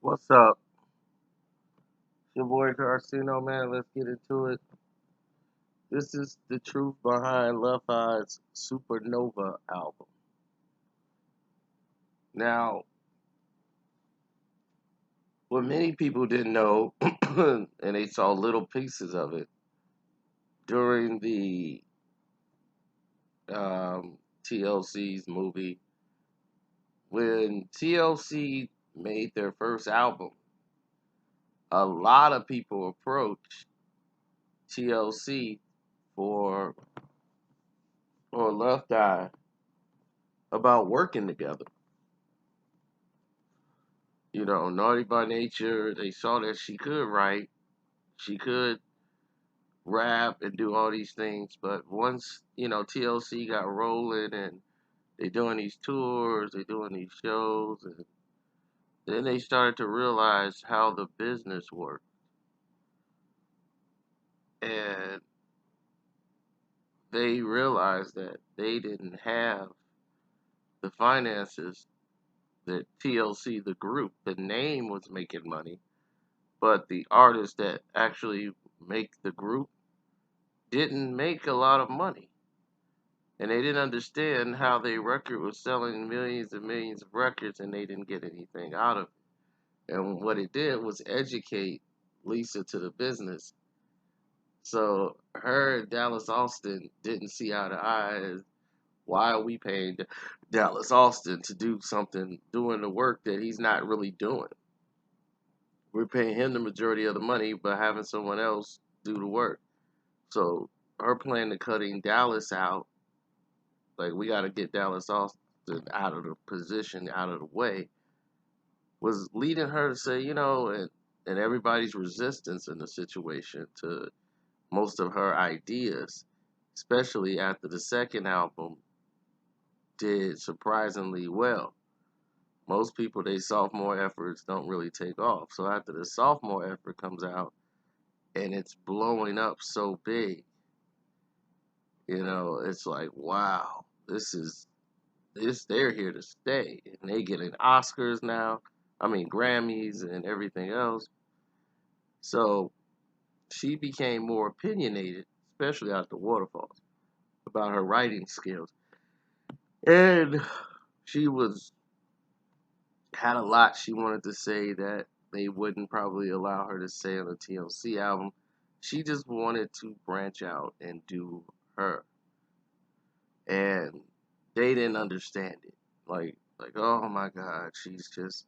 What's up? It's your boy Carcino, man. Let's get into it. This is the truth behind Left Eye's Supernova album. Now, what many people didn't know, and they saw little pieces of it during the TLC's movie, when TLC made their first album, a lot of people approached TLC for or Left Eye about working together. Naughty by nature, they saw that she could write, she could rap and do all these things. But once, TLC got rolling and they doing these tours, they doing these shows, and then they started to realize how the business worked. And they realized that they didn't have the finances that TLC, the group, the name was making money, but the artists that actually make the group didn't make a lot of money. And they didn't understand how their record was selling millions and millions of records and they didn't get anything out of it. And what it did was educate Lisa to the business. So her and Dallas Austin didn't see eye to eye as why are we paying Dallas Austin to do something, doing the work that he's not really doing. We're paying him the majority of the money, but having someone else do the work. So her plan to cutting Dallas out, like we got to get Dallas Austin out of the position, out of the way, was leading her to say, and everybody's resistance in the situation to most of her ideas, especially after the second album did surprisingly well. Most people, they sophomore efforts don't really take off. So after the sophomore effort comes out and it's blowing up so big, it's like, wow, they're here to stay. And they getting Oscars now. I mean, Grammys and everything else. So she became more opinionated, especially after Waterfalls, about her writing skills. And she had a lot she wanted to say that they wouldn't probably allow her to say on the TLC album. She just wanted to branch out and do her. And they didn't understand it. Like, oh my God, she's just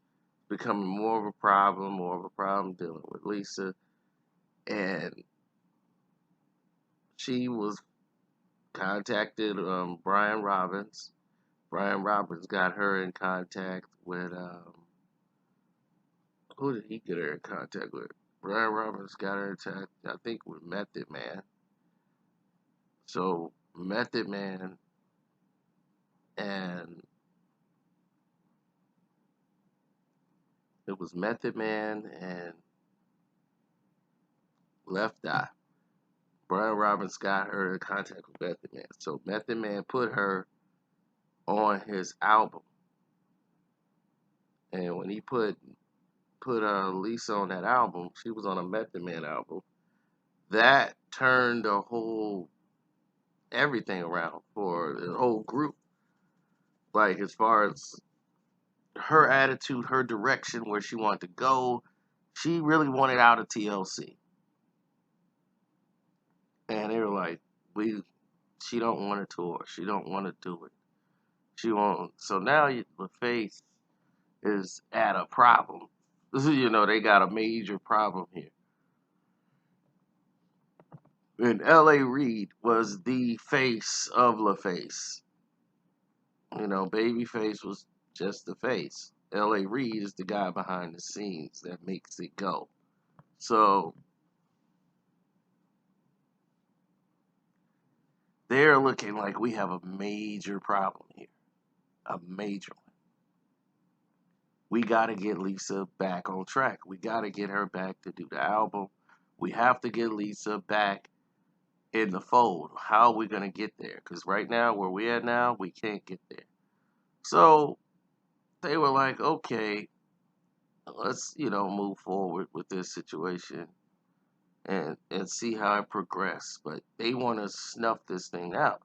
becoming more of a problem dealing with Lisa. And she was contacted Brian Robbins. Brian Robbins got her in contact with who did he get her in contact with? Brian Robbins got her in contact, I think, with Method Man. So Method Man and it was Method Man and Left Eye. Brian Robbins got her in contact with Method Man. So Method Man put her on his album. And when he put Lisa on that album, she was on a Method Man album. That turned the whole everything around for the whole group. Like as far as her attitude, her direction, where she wanted to go, she really wanted out of TLC. And they were like, she don't want to tour. She don't want to do it. She won't. So now the face is at a problem. They got a major problem here. And L.A. Reid was the face of LaFace. Babyface was just the face. L.A. Reid is the guy behind the scenes that makes it go. So they're looking like we have a major problem here. A major one. We got to get Lisa back on track. We got to get her back to do the album. We have to get Lisa back in the fold. How are we going to get there? Because right now, where we at now, we can't get there. So they were like, okay, let's, move forward with this situation and see how it progresses. But they want to snuff this thing out.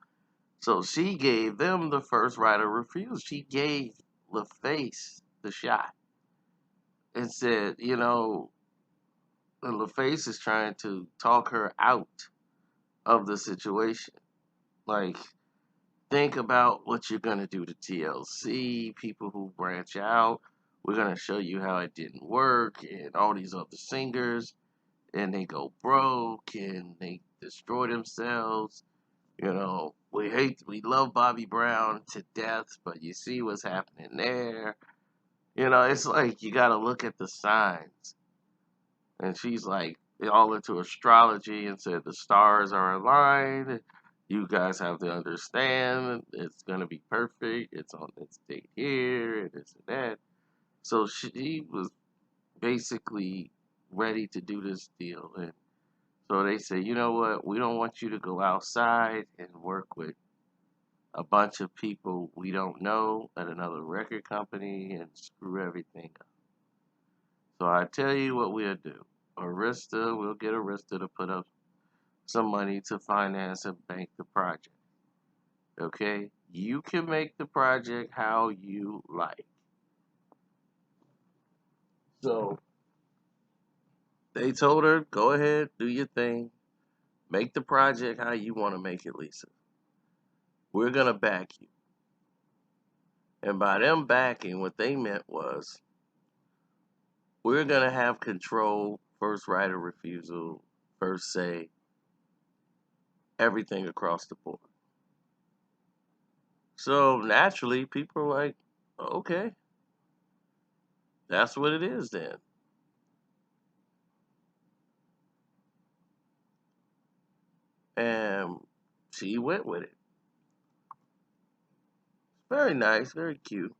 So she gave them the first right of refusal. She gave LaFace the shot and said, and LaFace is trying to talk her out of the situation. Like, think about what you're going to do to TLC, people who branch out. We're going to show you how it didn't work, and all these other singers, and they go broke, and they destroy themselves. We love Bobby Brown to death, but you see what's happening there. It's like you got to look at the signs. And she's like all into astrology and said the stars are aligned. You guys have to understand it's gonna be perfect. It's on its date here and this and that. So she was basically ready to do this deal. And so they say, you know what? We don't want you to go outside and work with a bunch of people we don't know at another record company and screw everything up. So I tell you what we'll do. We'll get Arista to put up some money to finance and bank the project. Okay? You can make the project how you like. So they told her, go ahead, do your thing. Make the project how you want to make it, Lisa. We're going to back you. And by them backing, what they meant was, we're going to have control, first right of refusal, first say, everything across the board. So naturally, people are like, okay, that's what it is then. And she went with it. Very nice, very cute.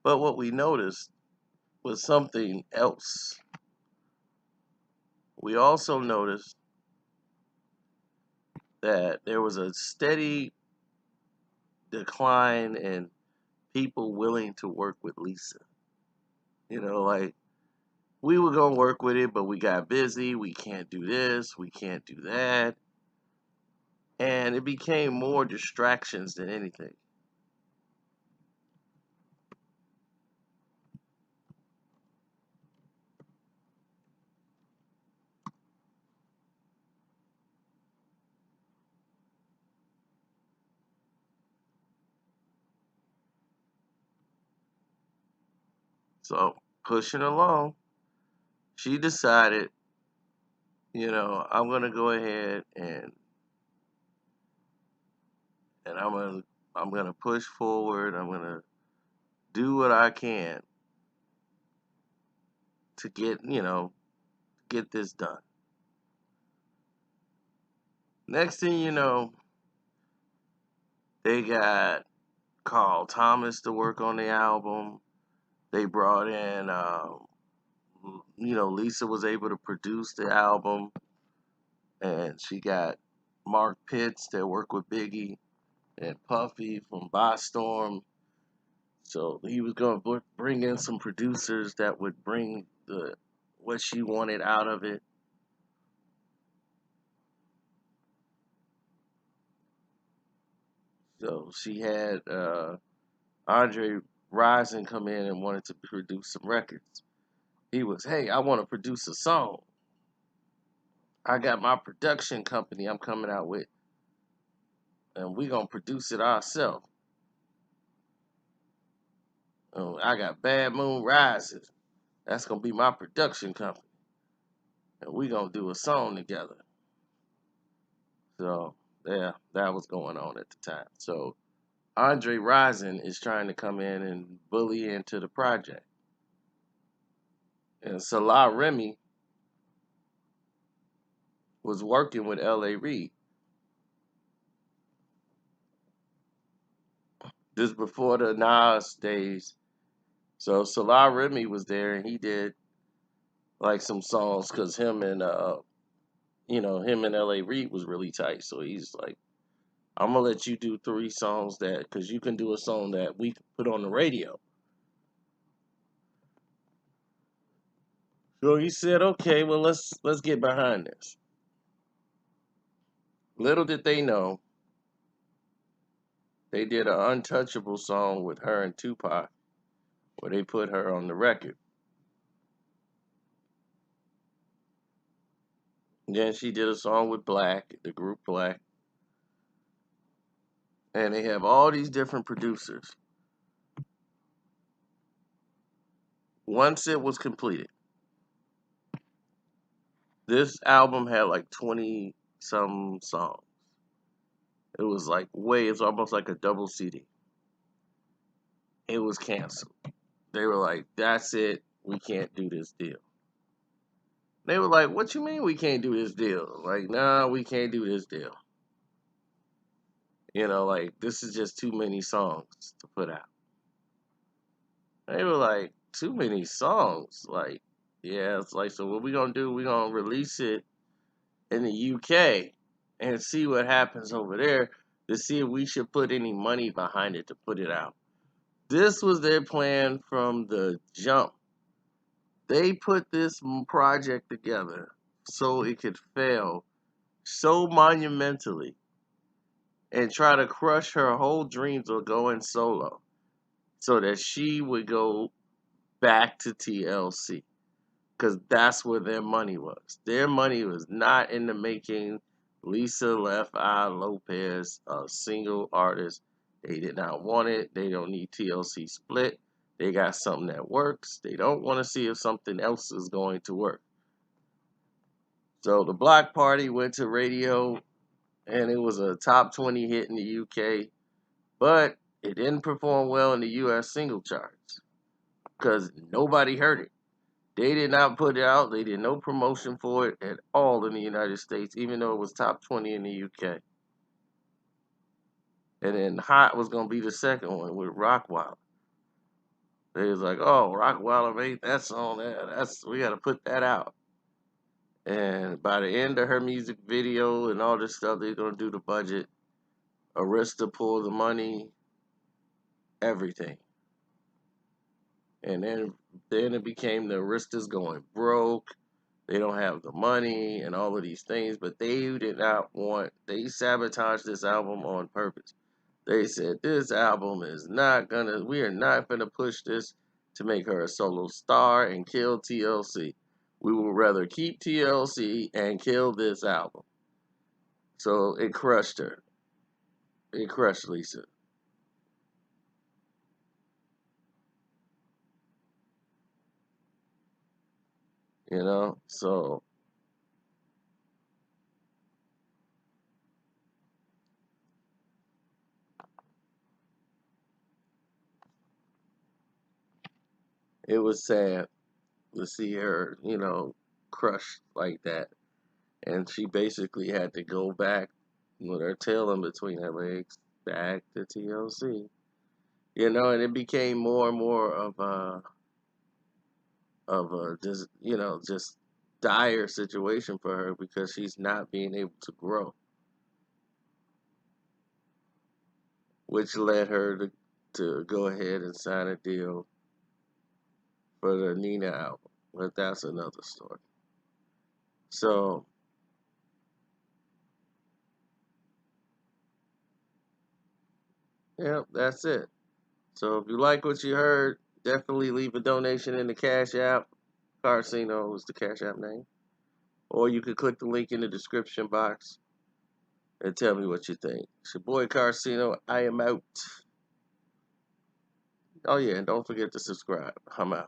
But what we noticed was something else. We also noticed that there was a steady decline in people willing to work with Lisa. Like, we were going to work with it, but we got busy. We can't do this. We can't do that. And it became more distractions than anything. So, pushing along, she decided, I'm going to go ahead and I'm gonna push forward. I'm gonna do what I can to get this done. Next thing you know, they got Carl Thomas to work on the album. They brought in, Lisa was able to produce the album, and she got Mark Pitts that worked with Biggie and Puffy from Storm. So he was going to bring in some producers that would bring what she wanted out of it. So she had Andre Rison come in and wanted to produce some records. He was, hey, I want to produce a song. I got my production company I'm coming out with, and we going to produce it ourselves. I got Bad Moon Rises. That's going to be my production company. And we going to do a song together. So, yeah, that was going on at the time. So, Andre Rison is trying to come in and bully into the project. And Salah Remy was working with L.A. Reid. This before the Nas days. So Salah Remy was there and he did like some songs because him and L.A. Reid was really tight. So he's like, I'm gonna let you do 3 songs because you can do a song that we can put on the radio. So he said, okay, well let's get behind this. Little did they know, they did an Untouchable song with her and Tupac, where they put her on the record. And then she did a song with Black, the group Black, and they have all these different producers. Once it was completed, this album had like 20 some songs. It was like it's almost like a double CD. It was canceled. They were like, that's it, we can't do this deal. They were like, what you mean we can't do this deal? Like, nah, we can't do this deal. Like, this is just too many songs to put out. They were like, too many songs? Like, yeah, it's like, so what we gonna do? We gonna release it in the UK and see what happens over there to see if we should put any money behind it to put it out. This was their plan from the jump. They put this project together so it could fail so monumentally and try to crush her whole dreams of going solo so that she would go back to TLC, because that's where their money was. Their money was not into making Lisa Left Eye Lopez a single artist. They did not want it. They don't need TLC split. They got something that works. They don't want to see if something else is going to work. So the Block Party went to radio, and it was a top 20 hit in the UK, but it didn't perform well in the US single charts because nobody heard it. They did not put it out. They did no promotion for it at all in the United States, even though it was top 20 in the UK. And then Hot was going to be the second one with Rockwilder. They was like, oh, Rockwilder made that song. We got to put that out. And by the end of her music video and all this stuff, they're going to do the budget. Arista pulled the money, everything. And then it became the Arista's going broke. They don't have the money and all of these things, but they did not want, they sabotaged this album on purpose. They said, this album is not gonna, we are not gonna push this to make her a solo star and kill TLC. We would rather keep TLC and kill this album. So it crushed her. It crushed Lisa. So it was sad to see her, crushed like that. And she basically had to go back with her tail in between her legs back to TLC. And it became more and more of a just dire situation for her because she's not being able to grow, which led her to go ahead and sign a deal for the Nina album. But that's another story. So, yeah, that's it. So if you like what you heard, definitely leave a donation in the Cash App. Carcino is the Cash App name. Or you could click the link in the description box and tell me what you think. It's your boy Carcino. I am out. Oh yeah, and don't forget to subscribe. I'm out.